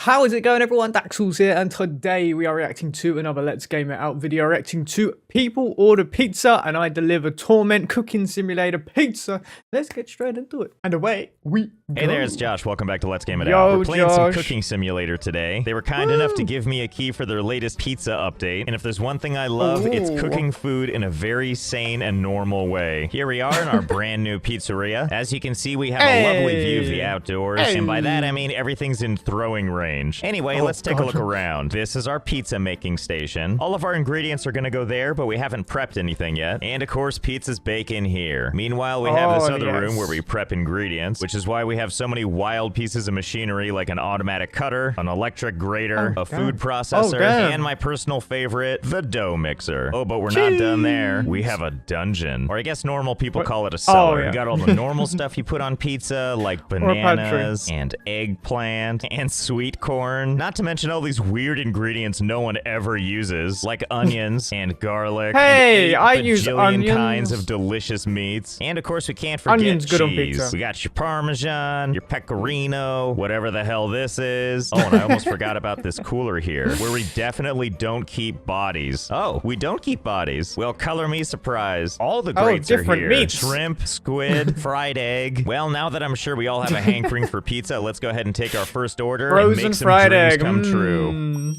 How is it going, everyone? Daxellz here, and today we are reacting to another Let's Game It Out video, reacting to People Order Pizza, and I deliver Torment Cooking Simulator Pizza. Let's get straight into it. And away we go. Hey there, it's Josh. Welcome back to Let's Game It Out. We're playing some Cooking Simulator today. They were kind enough to give me a key for their latest pizza update, and if there's one thing I love, it's cooking food in a very sane and normal way. Here we are in our brand new pizzeria. As you can see, we have a lovely view of the outdoors, and by that I mean everything's in throwing range. Anyway, let's take a look around. This is our pizza making station. All of our ingredients are gonna go there, but we haven't prepped anything yet. And of course, pizza's baking here. Meanwhile, we have this other room where we prep ingredients, which is why we have so many wild pieces of machinery like an automatic cutter, an electric grater, a food processor, and my personal favorite, the dough mixer. Oh, but we're not done there. We have a dungeon, or I guess normal people call it a cellar. We got all the normal stuff you put on pizza, like bananas and eggplant and sweet corn, not to mention all these weird ingredients no one ever uses, like onions and garlic. Hey, I use onions. Kinds of delicious meats, and of course we can't forget onions cheese. Good on pizza. We got your Parmesan, your Pecorino, whatever the hell this is. Oh, and I almost forgot about this cooler here, where we definitely don't keep bodies. Oh, we don't keep bodies. Well, color me surprised. All the greats are here. Meats. Shrimp, squid, fried egg. Well, now that I'm sure we all have a hankering for pizza, let's go ahead and take our first order and make some fried dreams egg. come true.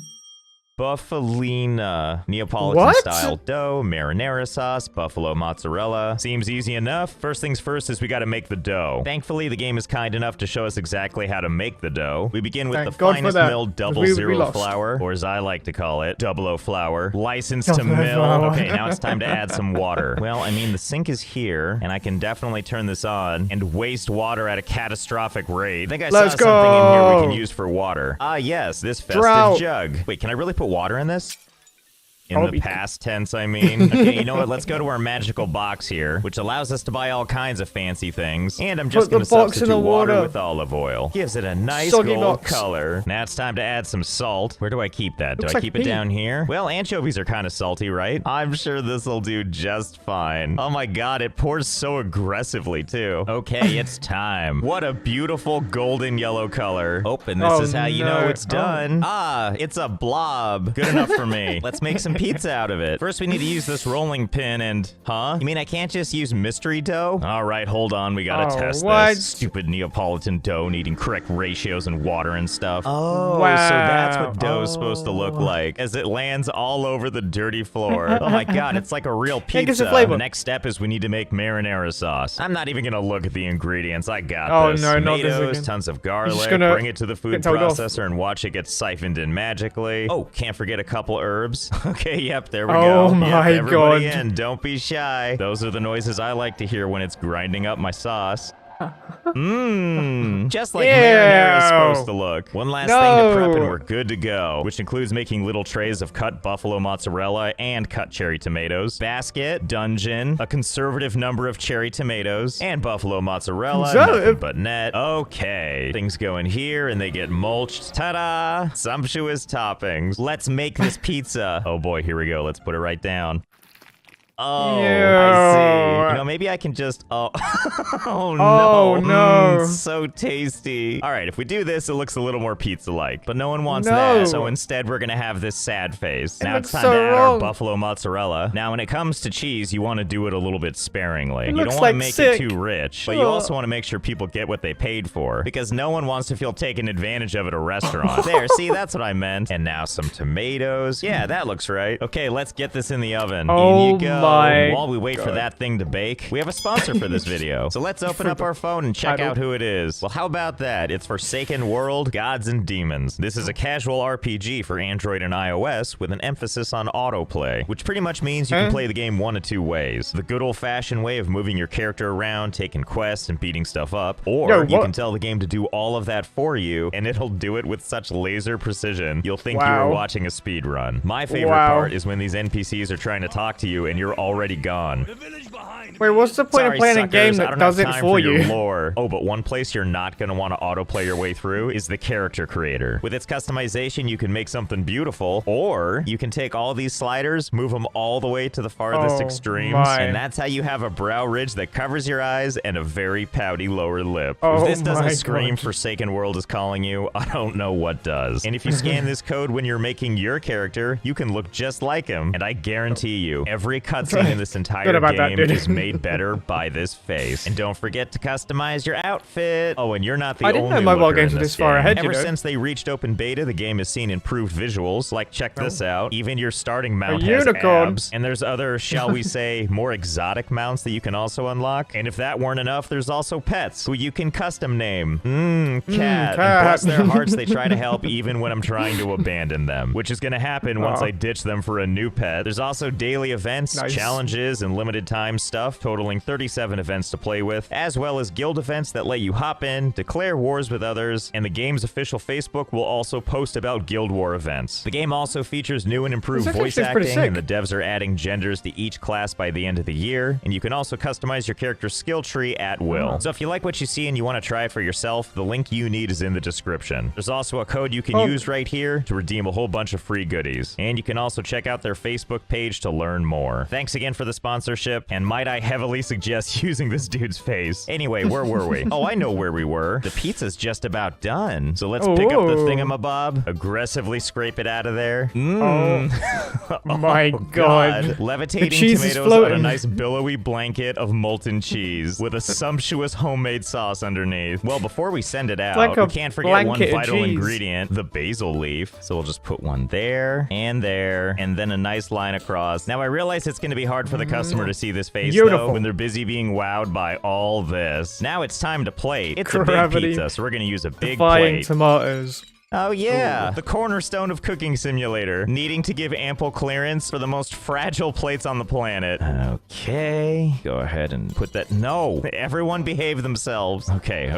Buffalina, Neapolitan-style dough, marinara sauce, buffalo mozzarella. Seems easy enough. First things first is we gotta make the dough. Thankfully, the game is kind enough to show us exactly how to make the dough. We begin with the finest milled double zero flour, or as I like to call it, double O flour. Licensed to mill. Okay, now it's time to add some water. Well, I mean, the sink is here, and I can definitely turn this on and waste water at a catastrophic rate. I think I saw something in here we can use for water. Ah, yes, this festive jug. Wait, can I really put water in this? In the past tense, I mean. Okay, you know what? Let's go to our magical box here, which allows us to buy all kinds of fancy things. And I'm just going to substitute water with olive oil. Gives it a nice gold color. Now it's time to add some salt. Where do I keep that? Do I keep it down here? Well, anchovies are kind of salty, right? I'm sure this will do just fine. Oh my god, it pours so aggressively, too. Okay, it's time. What a beautiful golden yellow color. Oh, and this is how you know it's done. Ah, it's a blob. Good enough for me. Let's make some pizza out of it. First, we need to use this rolling pin and... Huh? You mean I can't just use mystery dough? Alright, hold on. We gotta test this. Stupid Neapolitan dough needing correct ratios and water and stuff. Oh, so that's what dough's supposed to look like as it lands all over the dirty floor. Oh my god, it's like a real pizza. The next step is we need to make marinara sauce. I'm not even gonna look at the ingredients. I got this. Tomatoes, tons of garlic. Bring it to the food processor and watch it get siphoned in magically. Oh, can't forget a couple herbs. Okay, yep, there we go. Oh my god. In. Don't be shy. Those are the noises I like to hear when it's grinding up my sauce. Mmm, just like marinara is supposed to look. One last thing to prep and we're good to go, which includes making little trays of cut buffalo mozzarella and cut cherry tomatoes, basket, dungeon, a conservative number of cherry tomatoes, and buffalo mozzarella, nothing but net. Okay, things go in here and they get mulched. Ta-da! Sumptuous toppings. Let's make this pizza. Oh boy, here we go. Let's put it right down. Oh, I see. You know, maybe I can just... Oh, oh no. So tasty. All right, if we do this, it looks a little more pizza-like. But no one wants that, so instead we're going to have this sad face. Now it's time to add our buffalo mozzarella. Now, when it comes to cheese, you want to do it a little bit sparingly. You don't want to make it too rich, but you also want to make sure people get what they paid for, because no one wants to feel taken advantage of at a restaurant. There, see, that's what I meant. And now some tomatoes. Yeah, that looks right. Okay, let's get this in the oven. In you go. While we wait for that thing to bake, we have a sponsor for this video. So let's open up our phone and check out who it is. Well, how about that? It's Forsaken World, Gods and Demons. This is a casual RPG for Android and iOS with an emphasis on autoplay, which pretty much means you can play the game one of two ways. The good old-fashioned way of moving your character around, taking quests, and beating stuff up. Or you can tell the game to do all of that for you, and it'll do it with such laser precision, you'll think you were watching a speed run. My favorite part is when these NPCs are trying to talk to you, and you're were already gone. Wait, what's the point of playing a game that does it for you? Lore. Oh, but one place you're not going to want to autoplay your way through is the character creator. With its customization, you can make something beautiful, or you can take all these sliders, move them all the way to the farthest extremes, and that's how you have a brow ridge that covers your eyes and a very pouty lower lip. If this doesn't scream Forsaken World is calling you, I don't know what does. And if you scan this code when you're making your character, you can look just like him, and I guarantee you, every cutscene in this entire game is made better by this face. And don't forget to customize your outfit. Oh, and you're not the only I didn't know mobile games were this far ahead, Ever since they reached open beta, the game has seen improved visuals. Like, check this out. Even your starting mount has abs. And there's other, shall we say, more exotic mounts that you can also unlock. And if that weren't enough, there's also pets who you can custom name. Cat. And bless their hearts, they try to help even when I'm trying to abandon them, which is going to happen once I ditch them for a new pet. There's also daily events, challenges, and limited time stuff, totaling 37 events to play with, as well as guild events that let you hop in, declare wars with others, and the game's official Facebook will also post about guild war events. The game also features new and improved voice acting, and the devs are adding genders to each class by the end of the year, and you can also customize your character's skill tree at will. So if you like what you see and you want to try it for yourself, the link you need is in the description. There's also a code you can use right here to redeem a whole bunch of free goodies, and you can also check out their Facebook page to learn more. Thanks again for the sponsorship, and might I heavily suggest using this dude's face. Anyway, where were we? Oh, I know where we were. The pizza's just about done. So let's pick up the thingamabob, aggressively scrape it out of there. Oh my god. Levitating tomatoes on a nice billowy blanket of molten cheese with a sumptuous homemade sauce underneath. Well, before we send it out, we can't forget one vital ingredient, the basil leaf. So we'll just put one there, and then a nice line across. Now, I realize it's going to be hard for the customer to see this face, though, when they're busy being wowed by all this. Now it's time to plate. It's a big pizza, so we're going to use a big plate. Tomatoes. Oh yeah, the cornerstone of Cooking Simulator, needing to give ample clearance for the most fragile plates on the planet. Okay, go ahead and put that. No, everyone behave themselves. Okay.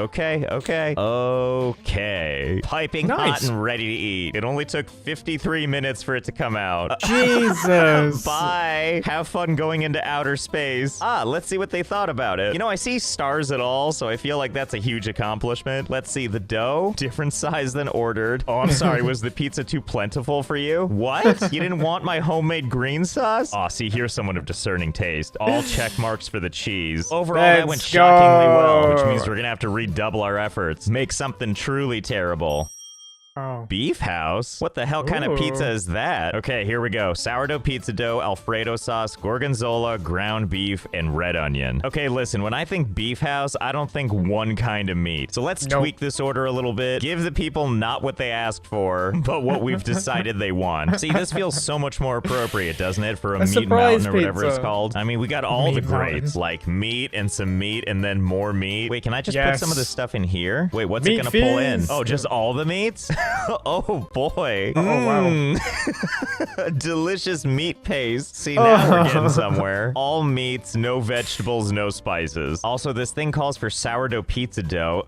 Piping hot and ready to eat. It only took 53 minutes for it to come out. Jesus. Bye. Have fun going into outer space. Let's see what they thought about it. You know, I see stars at all, so I feel like that's a huge accomplishment. Let's see, the dough, different size than ordered. Oh, I'm sorry, was the pizza too plentiful for you? What? You didn't want my homemade green sauce? Oh, see, here's someone of discerning taste. All check marks for the cheese. Overall, that went shockingly well, which means we're gonna have to redouble our efforts. Make something truly terrible. Beef house? What the hell kind of pizza is that? Okay, here we go. Sourdough pizza dough, Alfredo sauce, gorgonzola, ground beef, and red onion. Okay, listen, when I think beef house, I don't think one kind of meat. So let's tweak this order a little bit. Give the people not what they asked for, but what we've decided they want. See, this feels so much more appropriate, doesn't it, for a meat mountain or whatever it's called? I mean, we got all the greats, like meat and some meat and then more meat. Wait, can I just put some of this stuff in here? Wait, what's it gonna pull in? Oh, just all the meats? Oh boy. Oh wow. Delicious meat paste. See, now we're getting somewhere. All meats, no vegetables, no spices. Also, this thing calls for sourdough pizza dough.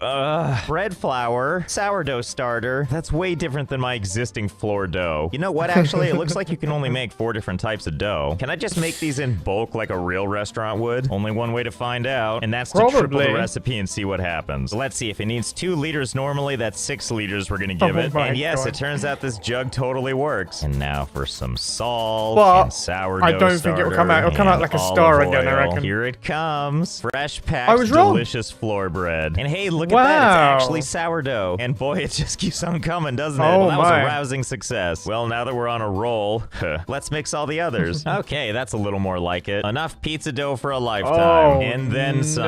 Bread flour, sourdough starter. That's way different than my existing flour dough. You know what, actually? It looks like you can only make 4 different types of dough. Can I just make these in bulk like a real restaurant would? Only one way to find out, and that's to triple the recipe and see what happens. Let's see, if it needs 2 liters normally, that's 6 liters we're gonna give it. And yes, it turns out this jug totally works. And now for some salt and sourdough I don't think it'll come out. It'll come out like a star again, I reckon. Here it comes. Fresh packed, delicious floor bread. And hey, look at that. It's actually sourdough. And boy, it just keeps on coming, doesn't it? Well, that was a rousing success. Well, now that we're on a roll, let's mix all the others. Okay, that's a little more like it. Enough pizza dough for a lifetime. And then some.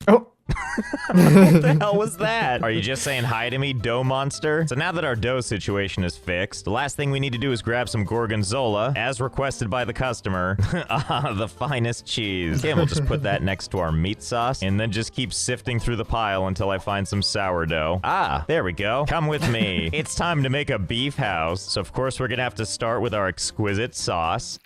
No. What the hell was that? Are you just saying hi to me, dough monster? So now that our dough situation is fixed, the last thing we need to do is grab some gorgonzola, as requested by the customer. The finest cheese. Okay, we'll just put that next to our meat sauce, and then just keep sifting through the pile until I find some sourdough. There we go. Come with me. It's time to make a beef house. So of course we're gonna have to start with our exquisite sauce.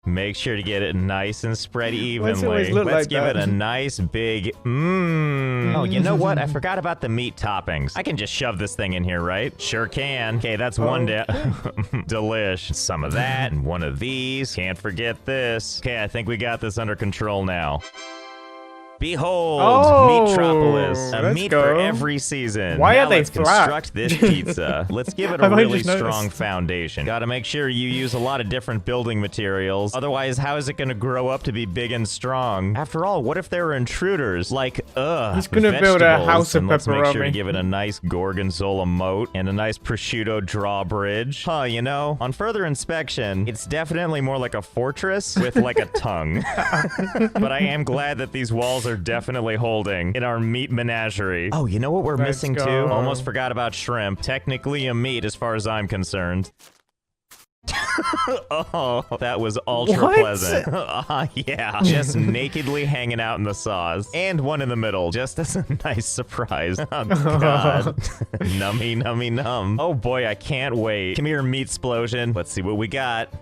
Make sure to get it nice and spread Why does it evenly. always look Let's like give that? it a nice big Oh, you know what? I forgot about the meat toppings. I can just shove this thing in here, right? Sure can. Okay, that's one delish. Some of that and one of these. Can't forget this. Okay, I think we got this under control now. Behold, Meatropolis, a let's meat go. for every season. Why Now are they let's flat? construct this pizza. Let's give it a Have I really just noticed? strong foundation. Gotta make sure you use a lot of different building materials. Otherwise, how is it gonna grow up to be big and strong? After all, what if there are intruders? Like, He's gonna build a vegetables? house of And let's make sure to pepperoni. give it a nice gorgonzola moat and a nice prosciutto drawbridge. Huh, you know, on further inspection, it's definitely more like a fortress with like a tongue. But I am glad that these walls are definitely holding in our meat menagerie. Oh, you know what we're Let's missing go. too? Almost forgot about shrimp. Technically a meat as far as I'm concerned. Oh, that was ultra What? pleasant. Yeah, just nakedly hanging out in the sauce. And one in the middle, just as a nice surprise. Oh, God. Nummy, nummy, num. Oh, boy, I can't wait. Come here, meat explosion. Let's see what we got.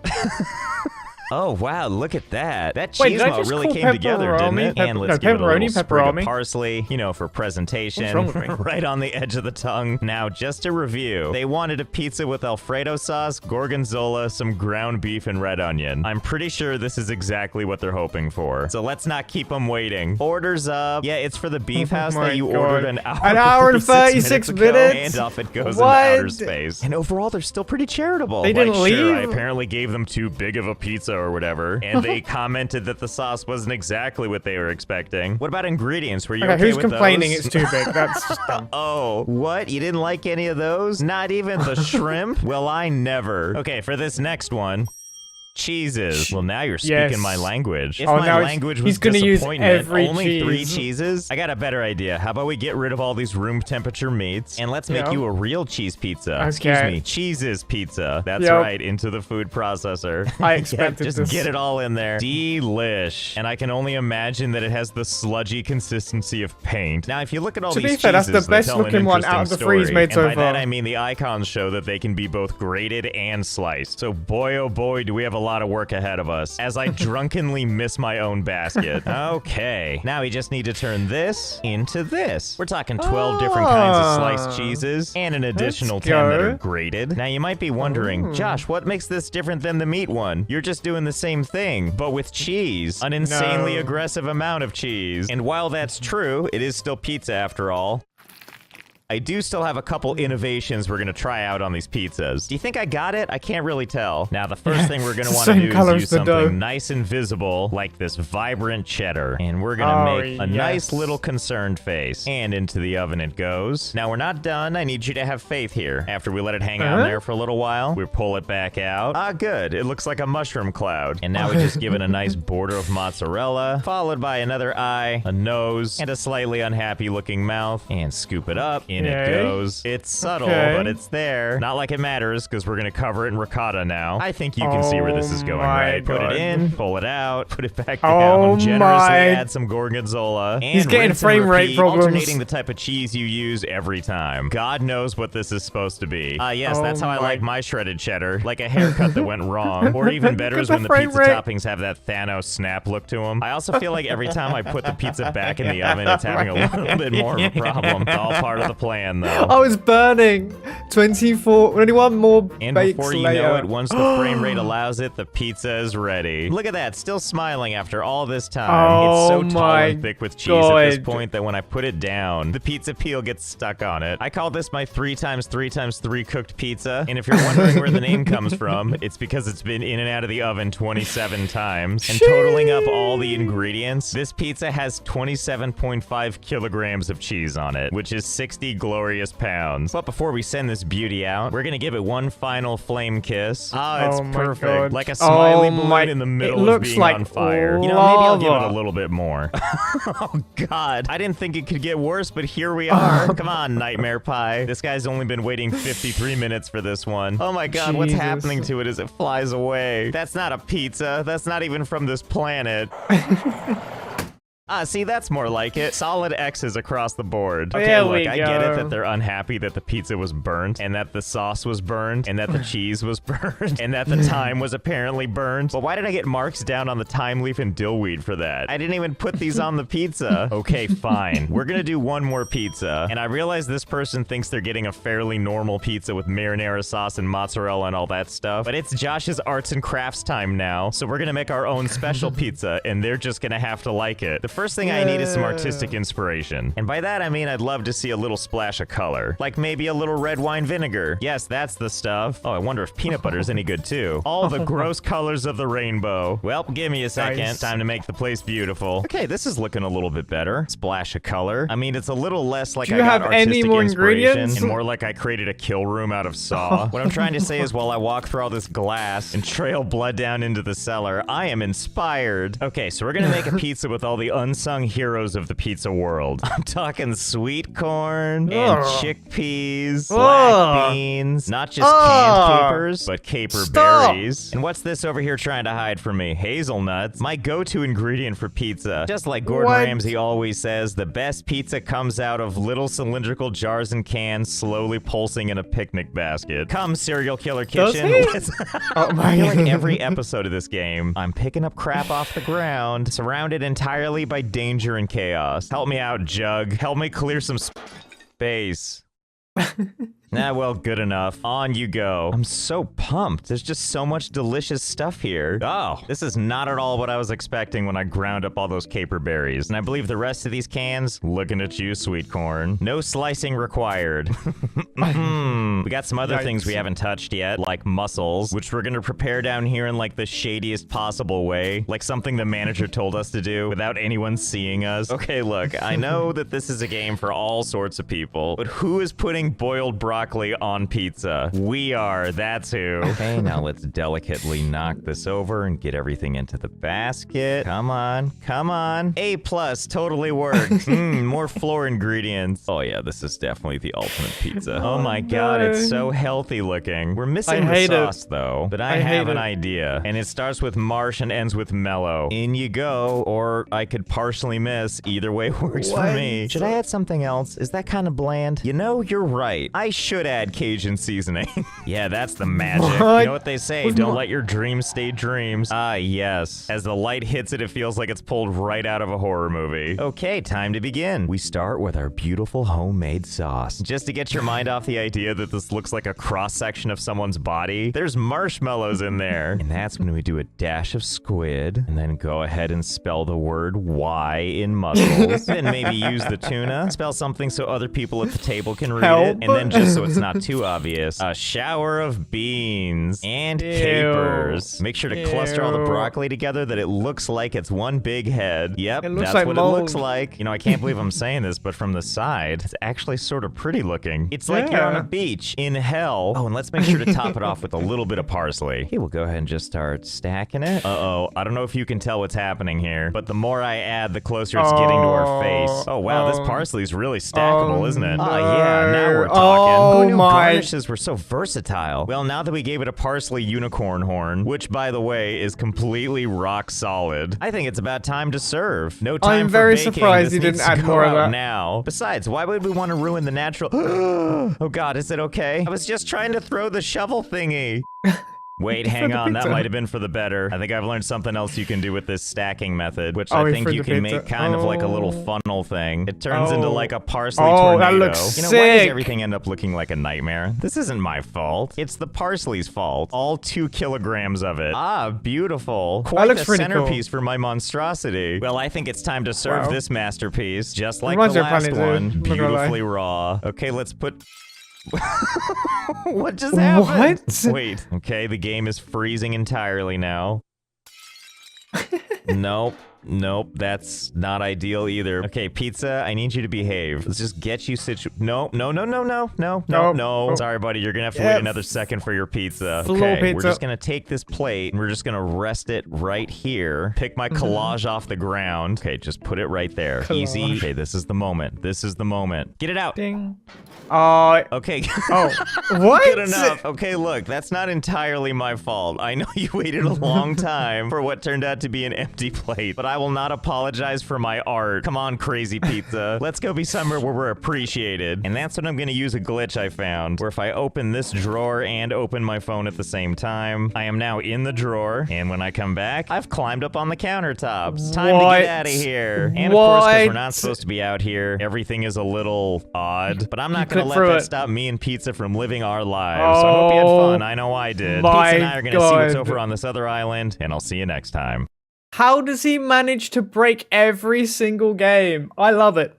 Oh, wow, look at that. That Wait, cheese did I moat just really call came together, didn't pepperoni? it? And let's give it a Pepperoni, little sprig of pepperoni. parsley, you know, for presentation. What's wrong with me? Right on the edge of the tongue. Now, just to review, they wanted a pizza with Alfredo sauce, gorgonzola, some ground beef, and red onion. I'm pretty sure this is exactly what they're hoping for. So let's not keep them waiting. Orders up. Yeah, it's for the beef house my that you God. ordered an hour and 36 ago, minutes? And off it goes What? in outer space. And overall, they're still pretty charitable. They didn't like, Sure, I leave? apparently gave them too big of a pizza or whatever. And they commented that the sauce wasn't exactly what they were expecting. What about ingredients? Were you okay who's with complaining those? it's too big? That's just dumb. Oh, what? You didn't like any of those? Not even the shrimp? Well, I never. Okay, for this next one. Cheeses. Well, now you're speaking Yes. my language. If Oh, my now language he's was gonna use disappointment, every only 3 cheese. cheeses? I got a better idea. How about we get rid of all these room temperature meats and let's make Yeah. you a real cheese pizza. Excuse Okay. me, cheeses pizza. That's Yep. right, into the food processor. I Yep, expected just this. get it all in there. Delish. And I can only imagine that it has the sludgy consistency of paint. Now, if you look at all To these be fair, that's the cheeses, they best tell an looking one out of interesting the threes story. made And so by far. that, I mean the icons show that they can be both grated and sliced. So boy, oh boy, do we have a lot of work ahead of us as I drunkenly miss my own basket. Okay, now we just need to turn this into this. We're talking 12 different kinds of sliced cheeses and an additional 10 that are go. grated. Now you might be wondering, Josh, what makes this different than the meat one? You're just doing the same thing, but with cheese. An insanely No. aggressive amount of cheese. And while that's true, it is still pizza after all. I do still have a couple innovations we're going to try out on these pizzas. Do you think I got it? I can't really tell. Now, the first thing we're going to want to Same do color is as use the dough. something nice and visible, like this vibrant cheddar. And we're going to make a nice yes. little concerned face. And into the oven it goes. Now, we're not done. I need you to have faith here. After we let it hang out in there for a little while, we pull it back out. Ah, good. It looks like a mushroom cloud. And now we just give it a nice border of mozzarella, followed by another eye, a nose, and a slightly unhappy looking mouth. And scoop it up. In it Okay. goes. It's subtle, Okay. but it's there. Not like it matters, because we're going to cover it in ricotta now. I think you can see where this is going, my right? Put God. it in, pull it out, put it back Oh down, generously my- add some gorgonzola, and He's getting rinse and frame rate repeat, problems. alternating the type of cheese you use every time. God knows what this is supposed to be. Yes, that's how I like my shredded cheddar. Like a haircut that went wrong. Or even better Look is at when the the frame pizza rate. toppings have that Thanos snap look to them. I also feel like every time I put the pizza back in the oven, it's having a little bit more of a problem. It's all part of the plan, though. Oh, it's burning. 24. 21 more And bakes before you later. know it, once the frame rate allows it, the pizza is ready. Look at that, still smiling after all this time. It's so Oh tall my and thick with cheese at this God. point that when I put it down, the pizza peel gets stuck on it. I call this my 3x3x3 cooked pizza. And if you're wondering where the name comes from, it's because it's been in and out of the oven 27 times. And totaling up all the ingredients, this pizza has 27.5 kilograms of cheese on it, which is 60 glorious pounds. But before we send this beauty out, we're gonna give it one final flame kiss. Ah, it's Oh my perfect. God. Like a smiley Oh balloon my- in the it middle of looks being like on fire. You know, maybe I'll give it lava. a little bit more. Oh, God. I didn't think it could get worse, but here we are. Come on, Nightmare Pie. This guy's only been waiting 53 minutes for this one. Oh my God, what's Jesus. happening to it as it flies away? That's not a pizza. That's not even from this planet. See, that's more like it. Solid X's across the board. Okay, There look, we I get it go. that they're unhappy that the pizza was burnt, and that the sauce was burned, and that the cheese was burned, and that the thyme was apparently burned. But why did I get marks down on the thyme leaf and dillweed for that? I didn't even put these on the pizza. Okay, fine. We're gonna do one more pizza, and I realize this person thinks they're getting a fairly normal pizza with marinara sauce and mozzarella and all that stuff, but it's Josh's arts and crafts time now, so we're gonna make our own special pizza, and they're just gonna have to like it. The first thing I need is some artistic inspiration. And by that, I mean I'd love to see a little splash of color. Like maybe a little red wine vinegar. Yes, that's the stuff. Oh, I wonder if peanut butter is any good too. All the gross colors of the rainbow. Well, give me a second. Nice. Time to make the place beautiful. Okay, this is looking a little bit better. Splash of color. I mean, it's a little less like Do I you got have any artistic more inspiration ingredients? and more like I created a kill room out of Saw. What I'm trying to say is while I walk through all this glass and trail blood down into the cellar, I am inspired. Okay, so we're gonna make a pizza with all the unsung heroes of the pizza world. I'm talking sweet corn and chickpeas, black beans, not just canned capers, but caper berries. And what's this over here trying to hide from me? Hazelnuts, my go-to ingredient for pizza. Just like Gordon Ramsay always says, the best pizza comes out of little cylindrical jars and cans slowly pulsing in a picnic basket. Come, serial killer kitchen. Oh my I feel like God. every episode of this game, I'm picking up crap off the ground, surrounded entirely by danger and chaos. Help me out, Jug. Help me clear some space. Nah, well, good enough. On you go. I'm so pumped. There's just so much delicious stuff here. Oh, this is not at all what I was expecting when I ground up all those caper berries. And I believe the rest of these cans, looking at you, sweet corn. No slicing required. We got some other things we haven't touched yet, like mussels, which we're gonna prepare down here in like the shadiest possible way, like something the manager told us to do without anyone seeing us. Okay, look, I know that this is a game for all sorts of people, but who is putting boiled broccoli on pizza? We are, that's who. Okay, now let's delicately knock this over and get everything into the basket. Come on, come on. A+, totally worked. More floor ingredients. Oh yeah, this is definitely the ultimate pizza. Oh my God, it's so healthy looking. We're missing the sauce though, but I have an idea. And it starts with marsh and ends with mellow. In you go, or I could partially miss. Either way works for me. Should I add something else? Is that kind of bland? You know, you're right. I should add Cajun seasoning. Yeah, that's the magic. You know what they say, don't let your dreams stay dreams. Ah, yes. As the light hits it, it feels like it's pulled right out of a horror movie. Okay, time to begin. We start with our beautiful homemade sauce. Just to get your mind off the idea that this looks like a cross-section of someone's body, there's marshmallows in there. And that's when we do a dash of squid, and then go ahead and spell the word Y in mussels. Then maybe use the tuna, spell something so other people at the table can read it, and then just so it's not too obvious, a shower of beans and capers. Make sure to cluster all the broccoli together that it looks like it's one big head. Yep, that's like what mold. it looks like. You know, I can't believe I'm saying this, but from the side, it's actually sort of pretty looking. It's like you're on a beach in hell. Oh, and let's make sure to top it off with a little bit of parsley. Okay, we'll go ahead and just start stacking it. Uh-oh, I don't know if you can tell what's happening here, but the more I add, the closer it's getting to our face. Oh, wow, this parsley's really stackable, isn't it? Oh, yeah, now we're talking. Who knew garnishes were so versatile? Well, now that we gave it a parsley unicorn horn, which, by the way, is completely rock solid, I think it's about time to serve. No time I'm for very baking. surprised This you didn't needs to add go more of out that. now. Besides, why would we want to ruin the natural... Oh God, is it okay? I was just trying to throw the shovel thingy. Wait, hang on, that might have been for the better. I think I've learned something else you can do with this stacking method, which I think you can make kind of like a little funnel thing. It turns into like a parsley tornado. That looks you know, why does sick. everything end up looking like a nightmare? This isn't my fault. It's the parsley's fault. All 2 kilograms of it. Ah, beautiful. Quite looks the pretty cool. centerpiece for my monstrosity. Well, I think it's time to serve this masterpiece, just like Reminds the me of last Funny, one. dude. Not gonna lie. Beautifully raw. Okay, let's put... What just happened? What? Wait. Okay, the game is freezing entirely now. Nope. Nope, that's not ideal either. Okay, pizza, I need you to behave. Let's just get you No. Sorry, buddy, you're gonna have to wait another second for your pizza. Okay, we're just gonna take this plate and we're just gonna rest it right here. Pick my collage off the ground. Okay, just put it right there. Easy. Okay, this is the moment. This is the moment. Get it out. Ding. Okay. Oh, what? Good enough. Okay, look, that's not entirely my fault. I know you waited a long time for what turned out to be an empty plate, but I I will not apologize for my art. Come on, crazy pizza. Let's go be somewhere where we're appreciated. And that's when I'm gonna use a glitch I found, where if I open this drawer and open my phone at the same time, I am now in the drawer, and when I come back, I've climbed up on the countertops. Time to get out of here. And of course, because we're not supposed to be out here, everything is a little odd. But I'm not gonna let that stop me and Pizza from living our lives. So I hope you had fun. I know I did. Pizza and I are gonna see what's over on this other island, and I'll see you next time. How does he manage to break every single game? I love it.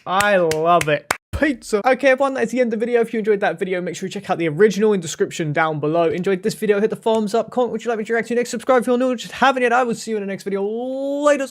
I love it. Pizza. Okay, everyone, that's the end of the video. If you enjoyed that video, make sure you check out the original in the description down below. Enjoyed this video, hit the thumbs up, comment what you'd like me to react to next, subscribe if you're new, just haven't yet. I will see you in the next video. Later.